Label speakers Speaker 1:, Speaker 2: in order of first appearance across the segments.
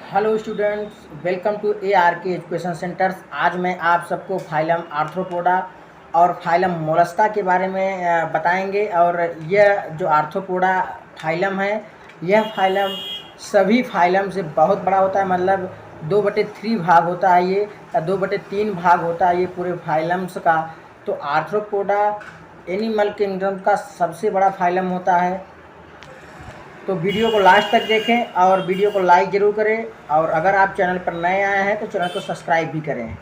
Speaker 1: Hello students, welcome to ARK education centres. आज मैं आप सबको फाइलम आर्थ्रोपोडा और फाइलम मोलस्का के बारे में बताएंगे। और यह जो आर्थ्रोपोडा फाइलम है, यह फाइलम सभी फाइलम से बहुत बड़ा होता है। मतलब 2/3 भाग होता है ये, या 2/3 भाग होता है ये पूरे फाइलम्स का। तो आर्थ्रोपोडा एनिमल किंगडम का सबसे बड़ा फाइलम होता है। तो वीडियो को लास्ट तक देखें और वीडियो को लाइक ज़रूर करें। और अगर आप चैनल पर नए आए हैं तो चैनल को सब्सक्राइब भी करें।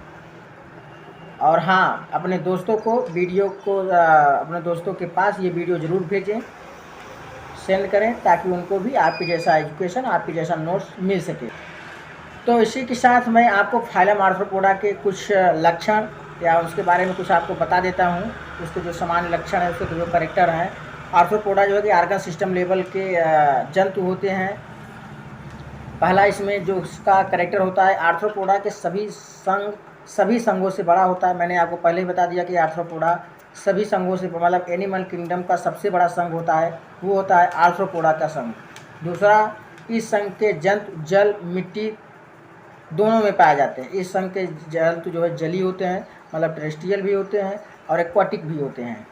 Speaker 1: और हाँ, अपने दोस्तों को अपने दोस्तों के पास ये वीडियो ज़रूर भेजें, सेंड करें, ताकि उनको भी आपके जैसा एजुकेशन, आपके जैसा नोट्स मिल सके। तो इसी के साथ मैं आपको फाइलम आर्थ्रोपोडा के कुछ लक्षण या उसके बारे में कुछ आपको बता देता हूँ। उसके जो सामान्य लक्षण है, उसके जो कैरेक्टर हैं। आर्थ्रोपोडा जो है कि आर्गन सिस्टम लेवल के जंतु होते हैं। पहला इसमें जो उसका कैरेक्टर होता है, आर्थ्रोपोडा के सभी संघों से बड़ा होता है। मैंने आपको पहले ही बता दिया कि आर्थ्रोपोडा सभी संघों से, मतलब एनिमल किंगडम का सबसे बड़ा संघ होता है, वो होता है आर्थ्रोपोडा का संघ। दूसरा, इस संघ के जंतु जल मिट्टी दोनों में पाए जाते हैं। इस संघ के जंतु जो है जलीय होते हैं, मतलब टेरेस्ट्रियल भी होते हैं और एक्वाटिक भी होते हैं।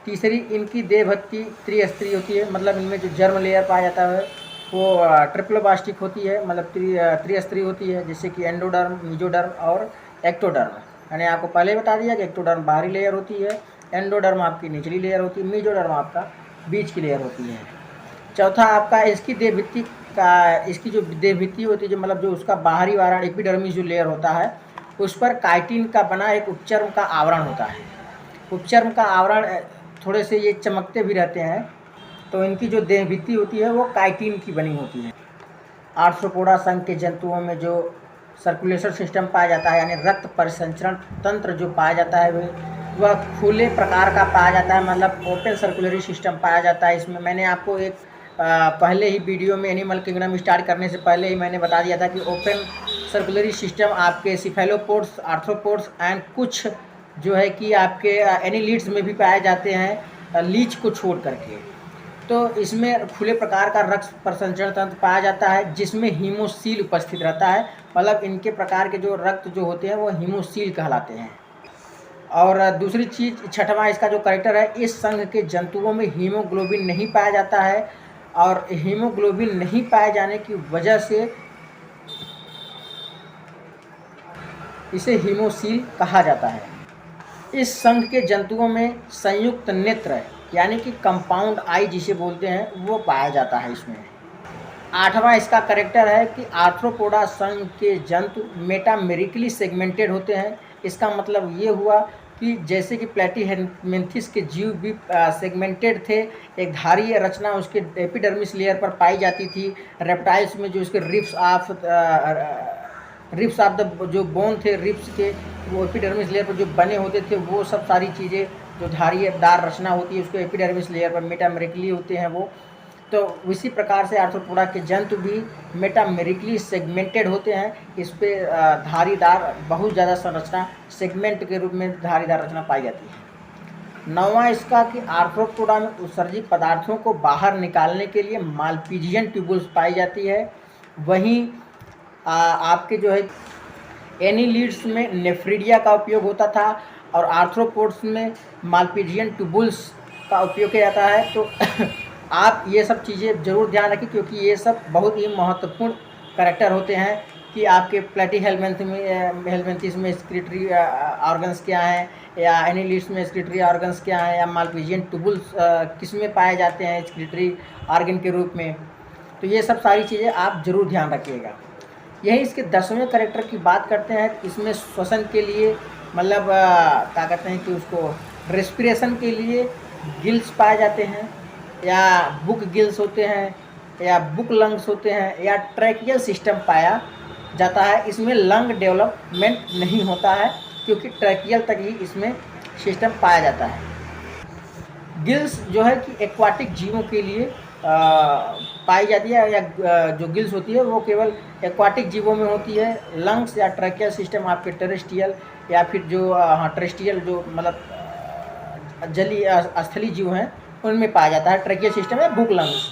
Speaker 1: तीसरी, इनकी देहभत्ती त्रिस्तरीय होती है। मतलब इनमें जो जर्म लेयर पाया जाता है वो ट्रिप्लोबास्टिक होती है, मतलब त्रिस्तरीय होती है, जैसे कि एंडोडर्म, मीजोडर्म और एक्टोडर्म। मैंने आपको पहले बता दिया कि एक्टोडर्म बाहरी लेयर होती है, एंडोडर्म आपकी निचली लेयर होती है, मीजोडर्म आपका बीच की लेयर होती है। चौथा, आपका इसकी जो देहभित्ति होती है, जो मतलब जो उसका बाहरी आवरण एपिडर्मिस जो लेयर होता है, उस पर काइटिन का बना एक उपचर्म का आवरण होता है। उपचर्म का आवरण थोड़े से ये चमकते भी रहते हैं। तो इनकी जो देहभित्ति होती है वो काइटिन की बनी होती है। आर्थ्रोपोडा संघ के जंतुओं में जो सर्कुलेशन सिस्टम पाया जाता है, यानी रक्त परिसंचरण तंत्र जो पाया जाता है, वह खुले प्रकार का पाया जाता है, मतलब ओपन सर्कुलरी सिस्टम पाया जाता है। इसमें मैंने आपको एक पहले ही वीडियो में एनिमल किंगडम स्टार्ट करने से पहले ही मैंने बता दिया था कि ओपन सर्कुलरी सिस्टम आपके सिफेलोपोड्स, आर्थ्रोपोड्स एंड कुछ जो है कि आपके एनिलिड्स में भी पाए जाते हैं, लीच को छोड़ करके। तो इसमें खुले प्रकार का रक्त परिसंचरण तंत्र पाया जाता है, जिसमें हीमोसील उपस्थित रहता है। मतलब इनके प्रकार के जो रक्त जो होते हैं वो हीमोसील कहलाते हैं। और दूसरी चीज़, छठवां इसका जो कैरेक्टर है, इस संघ के जंतुओं में हीमोग्लोबिन नहीं पाया जाता है। और हीमोग्लोबिन नहीं पाए जाने की वजह से इसे हीमोसील कहा जाता है। इस संघ के जंतुओं में संयुक्त नेत्र, यानी कि कंपाउंड आई जिसे बोलते हैं, वो पाया जाता है इसमें। आठवां इसका कैरेक्टर है कि आर्थ्रोपोडा संघ के जंतु मेटामेरिकली सेगमेंटेड होते हैं। इसका मतलब ये हुआ कि जैसे कि प्लेटीहेल्मिन्थेस के जीव भी सेगमेंटेड थे, एक धारीय रचना उसके एपिडर्मिस लेयर पर पाई जाती थी। रेप्टाइल्स में जो उसके रिप्स ऑफ द जो बोन थे, रिप्स के वो एपिडर्मिस लेयर पर जो बने होते थे, वो सब सारी चीज़ें जो धारीदार रचना होती है उसके एपिडर्मिस लेयर पर मेटामेरिकली होते हैं वो। तो इसी प्रकार से आर्थ्रोपोडा के जंतु भी मेटामेरिकली सेगमेंटेड होते हैं। इस पे धारीदार बहुत ज़्यादा संरचना, सेगमेंट के रूप में धारीदार रचना पाई जाती है। नौवां इसका कि आर्थ्रोपोडा में उत्सर्जित पदार्थों को बाहर निकालने के लिए मालपीजियन ट्यूबुल्स पाई जाती है। वहीं आपके जो है एनिलिड्स में नेफ्रिडिया का उपयोग होता था और आर्थ्रोपोड्स में मालपीजियन ट्यूबुल्स का उपयोग किया जाता है। तो आप ये सब चीज़ें ज़रूर ध्यान रखें, क्योंकि ये सब बहुत ही महत्वपूर्ण कैरेक्टर होते हैं कि आपके प्लेटीहेल्मिन्थेस में एक्सक्रीटरी ऑर्गन्स क्या हैं, या एनिलिड्स में एक्सक्रीटरी ऑर्गन्स क्या हैं, या मालपीजियन ट्यूबुल्स किस में पाए जाते हैं एक्सक्रीटरी ऑर्गन के रूप में। तो ये सब सारी चीज़ें आप ज़रूर ध्यान रखिएगा। यही इसके 10वें कैरेक्टर की बात करते हैं। इसमें श्वसन के लिए, मतलब क्या कहते हैं कि उसको रेस्पिरेशन के लिए गिल्स पाए जाते हैं, या बुक गिल्स होते हैं, या बुक लंग्स होते हैं, या ट्रैकियल सिस्टम पाया जाता है। इसमें लंग डेवलपमेंट नहीं होता है, क्योंकि ट्रैकियल तक ही इसमें सिस्टम पाया जाता है। गिल्स जो है कि एक्वाटिक जीवों के लिए पाई जाती है, या जो गिल्स होती है वो केवल एक्वाटिक जीवों में होती है। लंग्स या ट्रैकियल सिस्टम आपके टेरेस्ट्रियल या फिर जो टेरेस्ट्रियल जो मतलब जलीय स्थलीय जीव हैं उनमें पाया जाता है, ट्रैकियल सिस्टम या बुक लंग्स।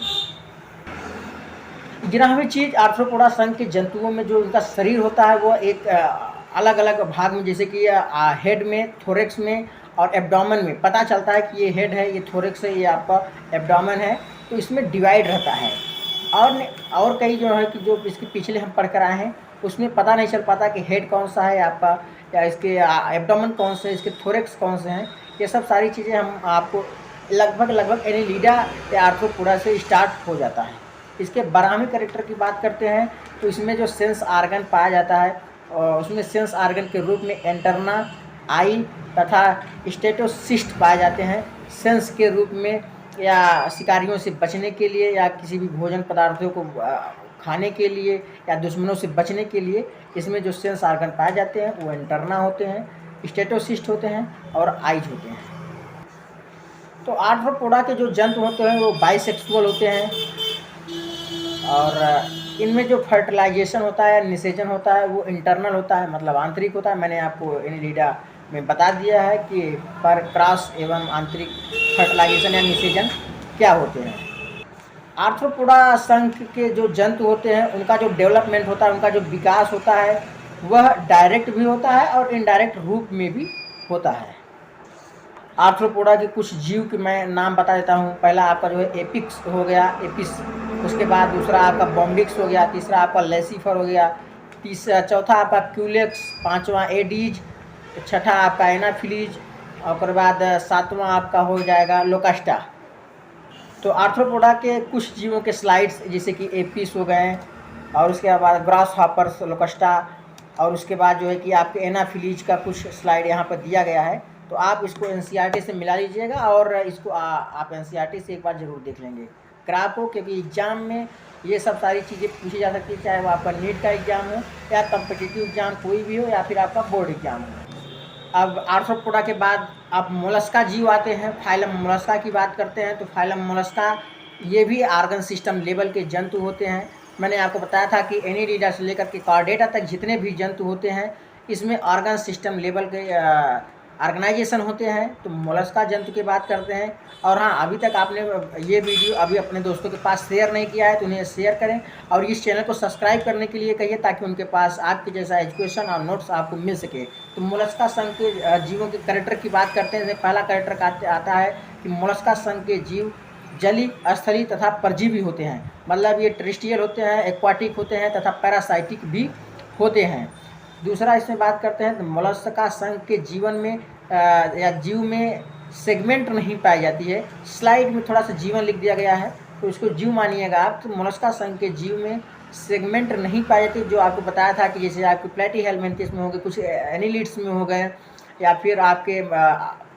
Speaker 1: ग्यारहवीं चीज़, आर्थ्रोपोडा संघ के जंतुओं में जो उनका शरीर होता है वो एक अलग अलग भाग में, जैसे कि हेड में, थोरेक्स में और एब्डोमेन में पता चलता है कि ये हेड है, ये थोरेक्स है, ये आपका एब्डोमेन है, तो इसमें डिवाइड रहता है। और कई जो है कि जो इसके पिछले हम पढ़ कर आए हैं उसमें पता नहीं चल पाता कि हेड कौन सा है आपका, या इसके एब्डोमेन कौन से, इसके थोरेक्स कौन से हैं। ये सब सारी चीज़ें हम आपको लगभग एनिलिडा या आर्थ्रोपोडा से स्टार्ट हो जाता है। इसके 12वें कैरेक्टर की बात करते हैं तो इसमें जो सेंस आर्गन पाया जाता है, और उसमें सेंस आर्गन के रूप में एंटरना, आई तथा स्टेटोसिस्ट पाए जाते हैं। सेंस के रूप में या शिकारियों से बचने के लिए, या किसी भी भोजन पदार्थों को खाने के लिए, या दुश्मनों से बचने के लिए इसमें जो सेंस आर्गन पाए जाते हैं वो एंटरना होते हैं, स्टेटोसिस्ट होते हैं और आइज होते हैं। तो आर्थ्रोपोडा के जो जंतु होते हैं वो बाइसेक्सुअल होते हैं, और इनमें जो फर्टिलाइजेशन होता है, निषेचन होता है, वो इंटरनल होता है, मतलब आंतरिक होता है। मैंने आपको एनिलिडा में बता दिया है कि पर क्रॉस एवं आंतरिक फर्टिलाइजेशन या निषेचन क्या होते हैं। आर्थ्रोपोडा संघ के जो जंतु होते हैं उनका जो डेवलपमेंट होता है, उनका जो विकास होता है वह डायरेक्ट भी होता है और इनडायरेक्ट रूप में भी होता है। आर्थ्रोपोडा के कुछ जीव के मैं नाम बता देता हूँ। पहला आपका जो है एपिक्स हो गया, एपिस, उसके बाद दूसरा आपका बॉम्बिक्स हो गया, तीसरा आपका लेसिफर हो गया, चौथा आपका क्यूलेक्स, पांचवा एडीज, छठा आपका एनाफिलीज, और बाद सातवां आपका हो जाएगा लोकास्टा। तो आर्थ्रोपोडा के कुछ जीवों के स्लाइड्स जैसे कि एपिस हो गए, और उसके बाद ग्रास हॉपर्स, लोकास्टा, और उसके बाद जो है कि आपके एनाफिलीज का कुछ स्लाइड यहाँ पर दिया गया है। तो आप इसको एनसीईआरटी से मिला लीजिएगा, और इसको आप एनसीईआरटी से एक बार ज़रूर देख लेंगे क्राप हो, क्योंकि एग्ज़ाम में ये सब सारी चीज़ें पूछी जा सकती है, चाहे वो आपका नीट का एग्ज़ाम हो या कम्पिटिटिव एग्ज़ाम कोई भी हो, या फिर आपका बोर्ड एग्ज़ाम हो। अब आर्थ्रोपोडा के बाद आप मोलस्का जीव आते हैं। फाइलम मोलस्का की बात करते हैं तो फाइलम मोलस्का ये भी आर्गन सिस्टम लेवल के जंतु होते हैं। मैंने आपको बताया था कि एनिलिडा से लेकर के कॉर्डेटा तक जितने भी जंतु होते हैं इसमें ऑर्गन सिस्टम लेवल के ऑर्गेनाइजेशन होते हैं। तो मोलस्का जंतु की बात करते हैं। और हाँ, अभी तक आपने ये वीडियो अभी अपने दोस्तों के पास शेयर नहीं किया है तो उन्हें शेयर करें, और इस चैनल को सब्सक्राइब करने के लिए कहिए, ताकि उनके पास आपके जैसा एजुकेशन और नोट्स आपको मिल सके। तो मोलस्का संघ के जीवों के कैरेक्टर की बात करते हैं। पहला कैरेक्टर आता है कि मोलस्का संघ के जीव जली, स्थली तथा परजीवी होते हैं। मतलब ये टेरेस्ट्रियल होते हैं, एक्वाटिक होते हैं तथा पैरासाइटिक भी होते हैं। दूसरा इसमें बात करते हैं तो मोलस्का संघ के जीवन में या जीव में सेगमेंट नहीं पाई जाती है। स्लाइड में थोड़ा सा जीवन लिख दिया गया है तो उसको जीव मानिएगा आप। तो मोलस्का संघ के जीव में सेगमेंट नहीं पाई जाती, जो आपको बताया था कि जैसे आपके प्लेटीहेल्मिन्थस में हो गए, कुछ एनिलिड्स में हो गए, या फिर आपके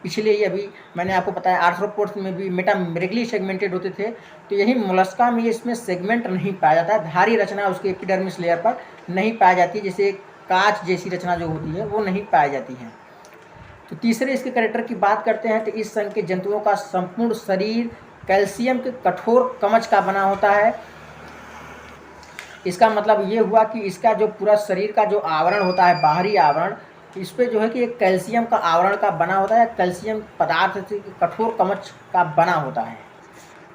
Speaker 1: पिछले ही अभी मैंने आपको बताया आर्थ्रोपोड्स में भी मेटामेरिकली सेगमेंटेड होते थे। तो यही मोलस्का में इसमें सेगमेंट नहीं पाया जाता है। धारी रचना उसके एपिडर्मिस लेयर पर नहीं पाई जाती, जैसे कांच जैसी रचना जो होती है वो नहीं पाई जाती है। तो तीसरे इसके कैरेक्टर की बात करते हैं तो इस संघ के जंतुओं का संपूर्ण शरीर कैल्शियम के कठोर कवच का बना होता है। इसका मतलब ये हुआ कि इसका जो पूरा शरीर का जो आवरण होता है, बाहरी आवरण, इस पे जो है कि एक कैल्शियम का आवरण का बना होता है, कैल्शियम पदार्थ से कठोर कवच का बना होता है।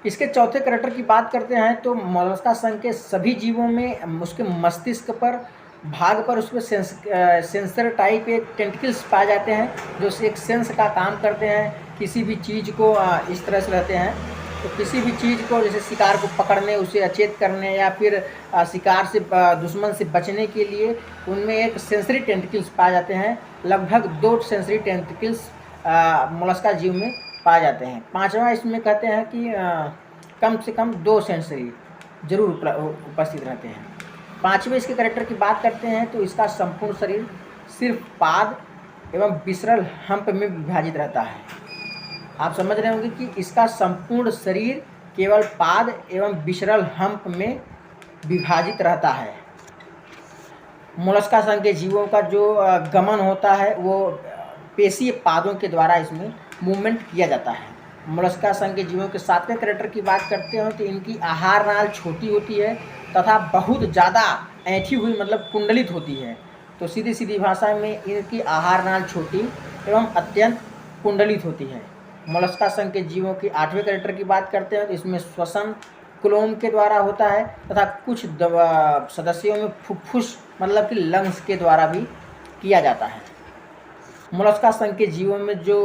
Speaker 1: इसके चौथे कैरेक्टर की बात करते हैं तो मोलस्का संघ के सभी जीवों में उसके मस्तिष्क पर भाग पर उसमें सेंसर टाइप एक टेंटिकल्स पाए जाते हैं, जो एक सेंस का काम करते हैं। किसी भी चीज़ को इस तरह से रहते हैं, तो किसी भी चीज़ को जैसे शिकार को पकड़ने, उसे अचेत करने, या फिर शिकार से दुश्मन से बचने के लिए उनमें एक सेंसरी टेंटिकल्स पाए जाते हैं। लगभग 2 सेंसरी टेंटिकल्स मोलस्का जीव में पाए जाते हैं। पांचवा इसमें कहते हैं कि कम से कम 2 सेंसरी जरूर उपस्थित रहते हैं। पांचवें इसके कैरेक्टर की बात करते हैं तो इसका संपूर्ण शरीर सिर्फ पाद एवं विसरल हम्प में विभाजित रहता है। आप समझ रहे होंगे कि इसका संपूर्ण शरीर केवल पाद एवं विसरल हम्प में विभाजित रहता है। मोलस्का संघ के जीवों का जो गमन होता है वो पेशीय पादों के द्वारा इसमें मूवमेंट किया जाता है। मोलस्का संघ के जीवों के 7वें कैरेक्टर की बात करते हैं तो इनकी आहार नाल छोटी होती है तथा बहुत ज़्यादा ऐंठी हुई, मतलब कुंडलित होती है। तो सीधी सीधी भाषा में इनकी आहार नाल छोटी एवं अत्यंत कुंडलित होती है। मोलस्का संघ के जीवों की 8वें कैरेक्टर की बात करते हैं तो इसमें श्वसन क्लोम के द्वारा होता है तथा कुछ सदस्यों में फुफ्फुस मतलब कि लंग्स के द्वारा भी किया जाता है। मोलस्का संघ के जीवों में जो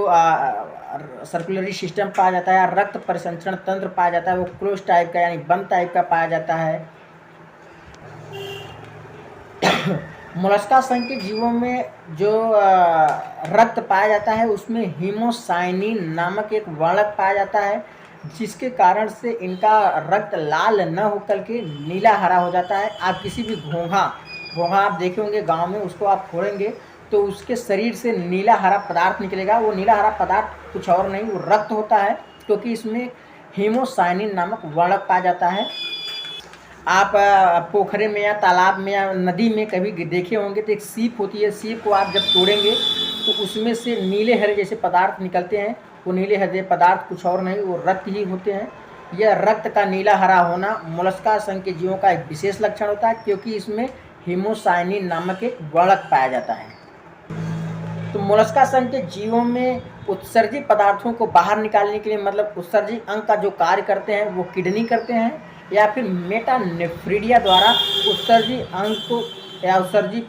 Speaker 1: सर्कुलरी सिस्टम पाया जाता है, रक्त परिसंचरण तंत्र पाया जाता है, वो क्लोज टाइप का यानी बंद टाइप का पाया जाता है। मोलस्का संघ के जीवों में जो रक्त पाया जाता है उसमें हीमोसाइनिन नामक एक वर्णक पाया जाता है, जिसके कारण से इनका रक्त लाल न होकर के नीला हरा हो जाता है। आप किसी भी घोंघा आप देखे होंगे गाँव में, उसको आप फोड़ेंगे तो उसके शरीर से नीला हरा पदार्थ निकलेगा। वो नीला हरा पदार्थ कुछ और नहीं, वो रक्त होता है, क्योंकि इसमें हीमोसाइनिन नामक वर्णक पाया जाता है। आप पोखरे में या तालाब में या नदी में कभी देखे होंगे तो एक सीप होती है, सीप को आप जब तोड़ेंगे तो उसमें से नीले हरे जैसे पदार्थ निकलते हैं। वो नीले हरे पदार्थ कुछ और नहीं, वो रक्त ही होते हैं। यह रक्त का नीला हरा होना मोलस्का संघ के जीवों का एक विशेष लक्षण होता है, क्योंकि इसमें हीमोसाइनिन नामक एक वर्णक पाया जाता है। तो मोलस्का संघ के जीवों में उत्सर्जित पदार्थों को बाहर निकालने के लिए, मतलब उत्सर्जित अंग का जो कार्य करते हैं वो किडनी करते हैं, या फिर मेटानेफ्रिडिया द्वारा उत्सर्जित अंग को या उत्सर्जित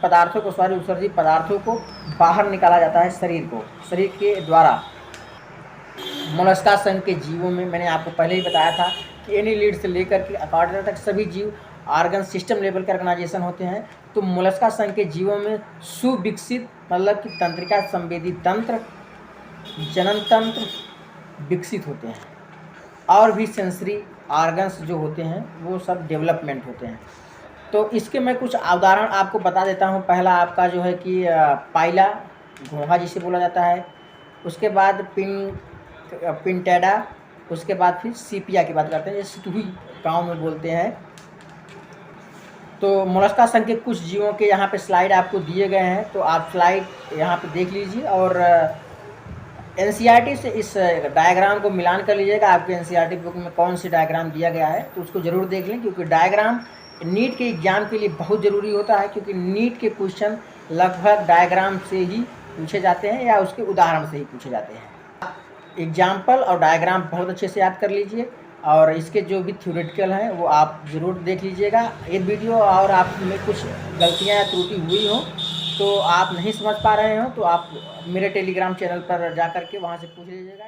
Speaker 1: पदार्थों को बाहर निकाला जाता है शरीर के द्वारा। मोलस्का संघ के जीवों में मैंने आपको पहले ही बताया था कि एनीलिड से लेकर के अकॉर्डिया तक सभी जीव ऑर्गन सिस्टम लेवल के ऑर्गेनाइजेशन होते हैं। तो मोलस्का संघ के जीवों में सुविकसित मतलब कि तंत्रिका संवेदी तंत्र, जनन तंत्र विकसित होते हैं, और भी सेंसरी ऑर्गन्स जो होते हैं वो सब डेवलपमेंट होते हैं। तो इसके मैं कुछ उदाहरण आपको बता देता हूँ। पहला आपका जो है कि पाइला, घोंघा जिसे बोला जाता है, उसके बाद पिंटेडा, उसके बाद फिर सीपिया की बात करते हैं, जैसे सितुही गाँव में बोलते हैं। तो मोलस्का संघ के कुछ जीवों के यहाँ पे स्लाइड आपको दिए गए हैं, तो आप स्लाइड यहाँ पे देख लीजिए और एनसीईआरटी से इस डायग्राम को मिलान कर लीजिएगा। आपके एनसीईआरटी बुक में कौन सी डायग्राम दिया गया है तो उसको ज़रूर देख लें, क्योंकि डायग्राम नीट के एग्ज़ाम के लिए बहुत ज़रूरी होता है, क्योंकि नीट के क्वेश्चन लगभग डायग्राम से ही पूछे जाते हैं या उसके उदाहरण से ही पूछे जाते हैं। एग्जाम्पल और डायग्राम बहुत अच्छे से याद कर लीजिए, और इसके जो भी थ्योरेटिकल हैं वो आप ज़रूर देख लीजिएगा ये वीडियो। और आप में कुछ गलतियाँ या त्रुटि हुई हो तो आप नहीं समझ पा रहे हो तो आप मेरे टेलीग्राम चैनल पर जा कर के वहाँ से पूछ लीजिएगा।